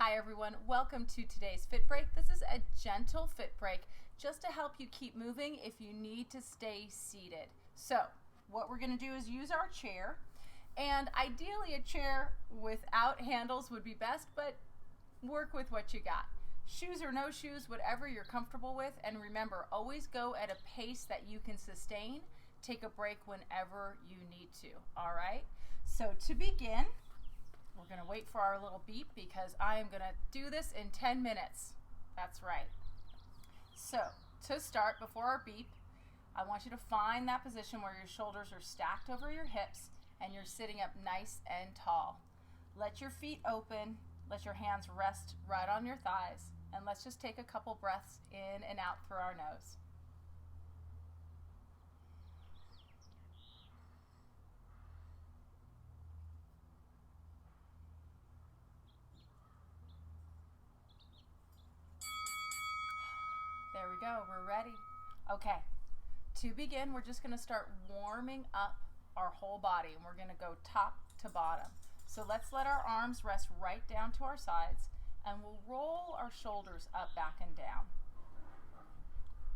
Hi everyone, welcome to today's Fit Break. This is a gentle fit break just to help you keep moving if you need to stay seated. So what we're going to do is use our chair, and ideally a chair without handles would be best, but work with what you got. Shoes or no shoes, whatever you're comfortable with, and remember, always go at a pace that you can sustain. Take a break whenever you need to, all right? So to begin, we're going to wait for our little beep because I am going to do this in 10 minutes. That's right. So to start, before our beep, I want you to find that position where your shoulders are stacked over your hips and you're sitting up nice and tall. Let your feet open, let your hands rest right on your thighs, and let's just take a couple breaths in and out through our nose. There we go, we're ready. Okay, to begin, we're just gonna start warming up our whole body, and we're gonna go top to bottom. So let's let our arms rest right down to our sides, and we'll roll our shoulders up, back, and down.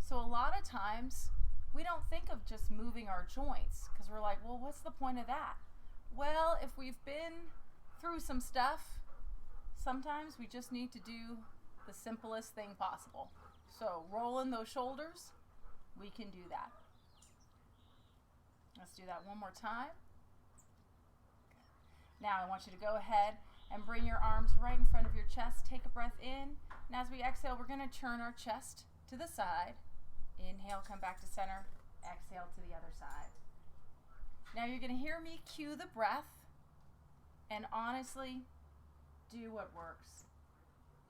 So a lot of times, we don't think of just moving our joints, because we're like, well, what's the point of that? Well, if we've been through some stuff, sometimes we just need to do the simplest thing possible. So rolling those shoulders, we can do that. Let's do that one more time. Now I want you to go ahead and bring your arms right in front of your chest. Take a breath in. And as we exhale, we're going to turn our chest to the side. Inhale, come back to center. Exhale to the other side. Now you're going to hear me cue the breath. And honestly, do what works.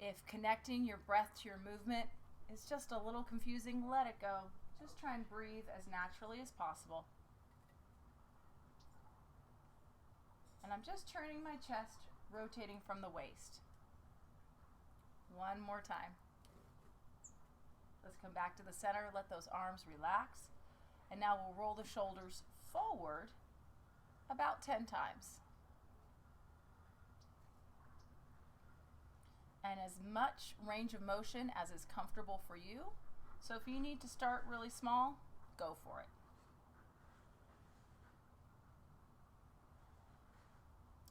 If connecting your breath to your movement is just a little confusing, let it go. Just try and breathe as naturally as possible. And I'm just turning my chest, rotating from the waist. One more time. Let's come back to the center, let those arms relax. And now we'll roll the shoulders forward about 10 times. And as much range of motion as is comfortable for you. So if you need to start really small, go for it.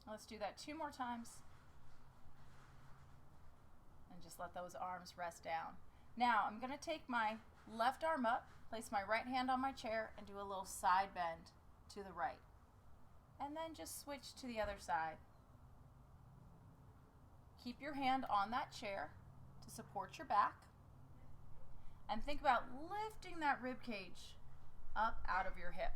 Let's do that 2 more times. And just let those arms rest down. Now I'm going to take my left arm up, place my right hand on my chair, and do a little side bend to the right. And then just switch to the other side. Keep your hand on that chair to support your back. And think about lifting that rib cage up out of your hip.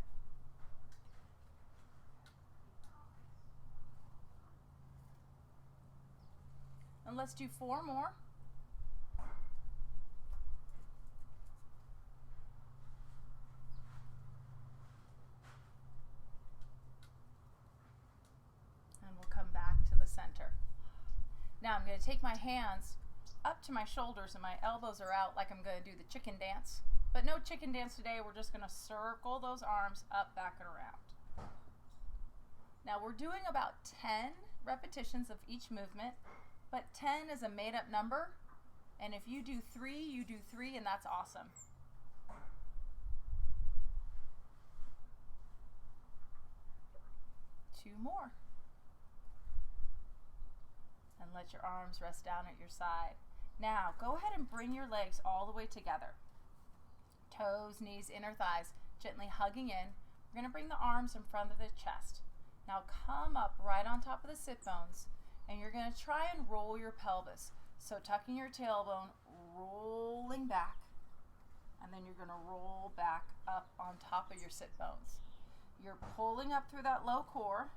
And let's do 4 more. And we'll come back to the center. Now I'm going to take my hands up to my shoulders and my elbows are out like I'm going to do the chicken dance. But no chicken dance today. We're just going to circle those arms up, back, and around. Now we're doing about 10 repetitions of each movement, but 10 is a made-up number. And if you do 3, you do 3, and that's awesome. Two more. And let your arms rest down at your side. Now, go ahead and bring your legs all the way together. Toes, knees, inner thighs, gently hugging in. We're going to bring the arms in front of the chest. Now come up right on top of the sit bones, and you're going to try and roll your pelvis. So tucking your tailbone, rolling back, and then you're going to roll back up on top of your sit bones. You're pulling up through that low core.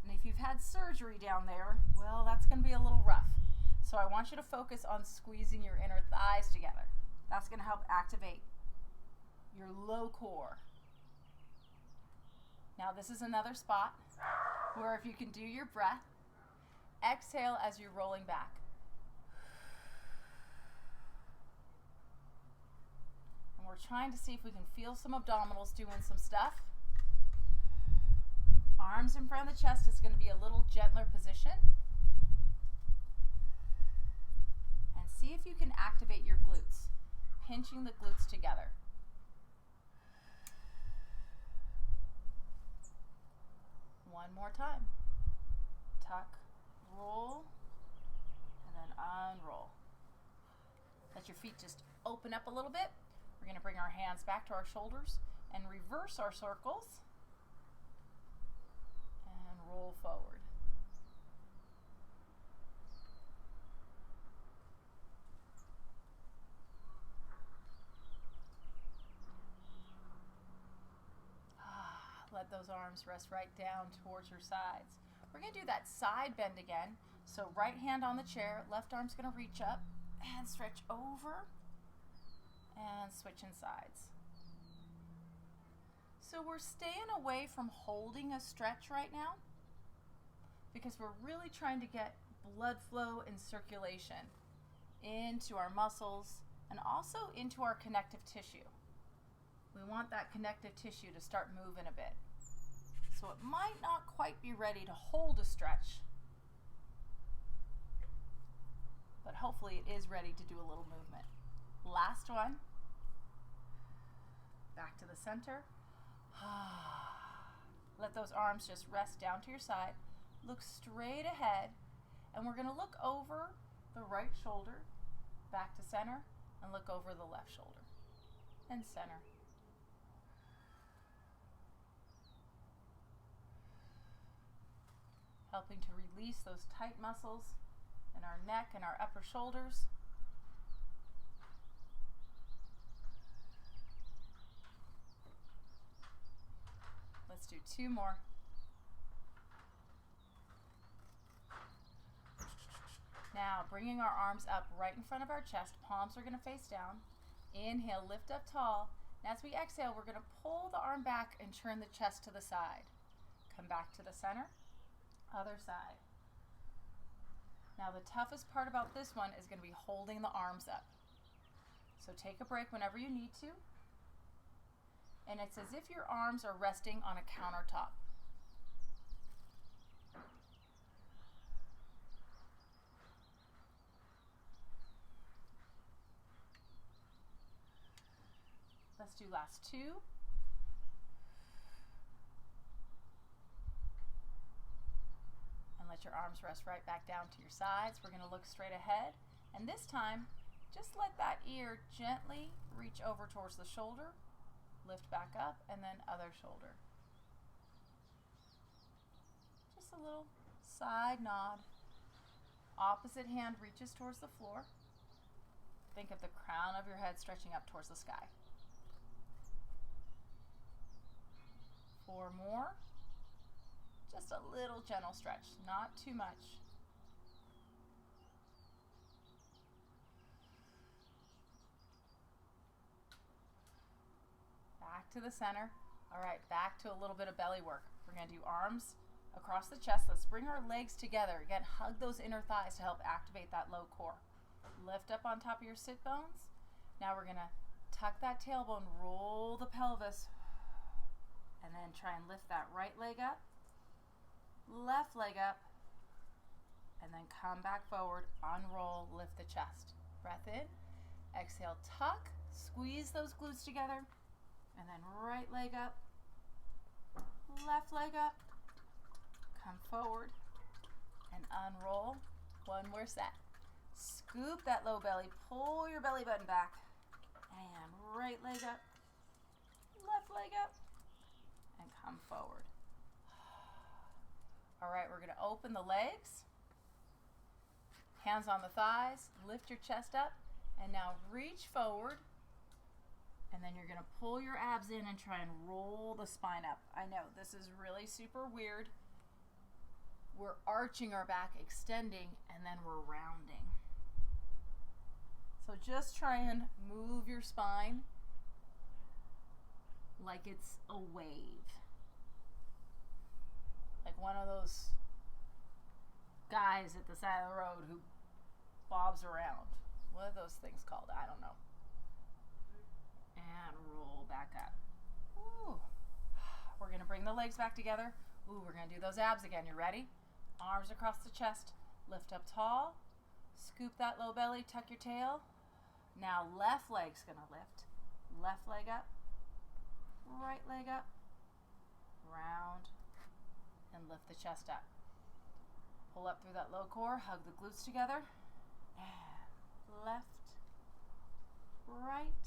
And if you've had surgery down there, well, that's going to be a little rough. So I want you to focus on squeezing your inner thighs together. That's going to help activate your low core. Now this is another spot where if you can do your breath, exhale as you're rolling back. And we're trying to see if we can feel some abdominals doing some stuff. Arms in front of the chest is going to be a little gentler position. you can activate your glutes, pinching the glutes together. One more time. Tuck, roll, and then unroll. Let your feet just open up a little bit. We're going to bring our hands back to our shoulders and reverse our circles and roll forward. Let those arms rest right down towards your sides. We're going to do that side bend again. So right hand on the chair, left arm's going to reach up and stretch over and switching sides. So we're staying away from holding a stretch right now because we're really trying to get blood flow and circulation into our muscles and also into our connective tissue. We want that connective tissue to start moving a bit. So it might not quite be ready to hold a stretch, but hopefully it is ready to do a little movement. Last one. Back to the center. Let those arms just rest down to your side. Look straight ahead, and we're going to look over the right shoulder, back to center, and look over the left shoulder, and center. Helping to release those tight muscles in our neck and our upper shoulders. Let's do 2 more. Now, bringing our arms up right in front of our chest, palms are going to face down. Inhale, lift up tall. And as we exhale, we're going to pull the arm back and turn the chest to the side. Come back to the center. Other side. Now the toughest part about this one is going to be holding the arms up. So take a break whenever you need to. And it's as if your arms are resting on a countertop. Let's do last 2. Let your arms rest right back down to your sides. We're going to look straight ahead. And this time, just let that ear gently reach over towards the shoulder, lift back up, and then other shoulder. Just a little side nod. Opposite hand reaches towards the floor. Think of the crown of your head stretching up towards the sky. 4 more. Just a little gentle stretch, not too much. Back to the center. All right, back to a little bit of belly work. We're going to do arms across the chest. Let's bring our legs together. Again, hug those inner thighs to help activate that low core. Lift up on top of your sit bones. Now we're going to tuck that tailbone, roll the pelvis, and then try and lift that right leg up. Left leg up, and then come back forward, unroll, lift the chest. Breath in, exhale, tuck, squeeze those glutes together, and then right leg up, left leg up, come forward, and unroll. 1 more set. Scoop that low belly, pull your belly button back, and right leg up, left leg up, and come forward. All right, we're going to open the legs, hands on the thighs, lift your chest up, and now reach forward, and then you're going to pull your abs in and try and roll the spine up. I know, this is really super weird. We're arching our back, extending, and then we're rounding. So just try and move your spine like it's a wave. Like one of those guys at the side of the road who bobs around. What are those things called? I don't know. And roll back up. Ooh. We're going to bring the legs back together. Ooh, we're going to do those abs again. You ready? Arms across the chest. Lift up tall. Scoop that low belly, tuck your tail. Now left leg's gonna lift. Left leg up, right leg up, round, and lift the chest up. Pull up through that low core, hug the glutes together, and left, right,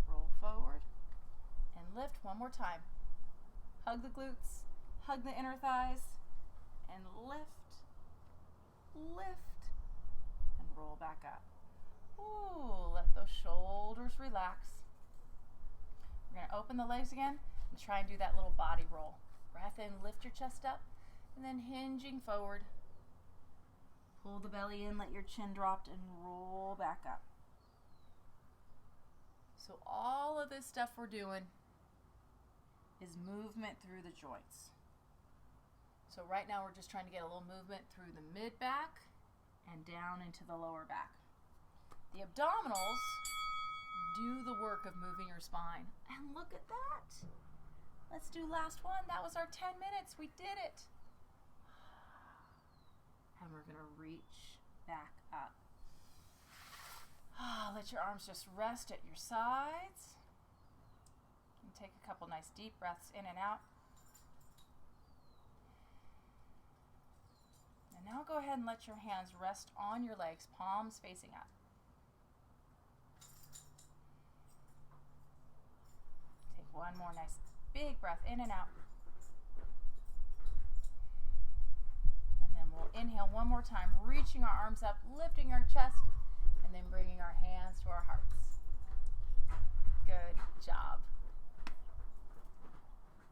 roll forward, and lift one more time. Hug the glutes, hug the inner thighs, and lift, lift, and roll back up. Ooh, let those shoulders relax. We're going to open the legs again and try and do that little body roll. Breath in, lift your chest up, and then hinging forward. Pull the belly in, let your chin drop, and roll back up. So all of this stuff we're doing is movement through the joints. So right now we're just trying to get a little movement through the mid back and down into the lower back. The abdominals do the work of moving your spine. And look at that. Let's do last one. That was our 10 minutes. We did it. And we're going to reach back up. Let your arms just rest at your sides. And take a couple nice deep breaths in and out. And now go ahead and let your hands rest on your legs, palms facing up. Take one more nice big breath in and out. And then we'll inhale one more time, reaching our arms up, lifting our chest, and then bringing our hands to our hearts. Good job.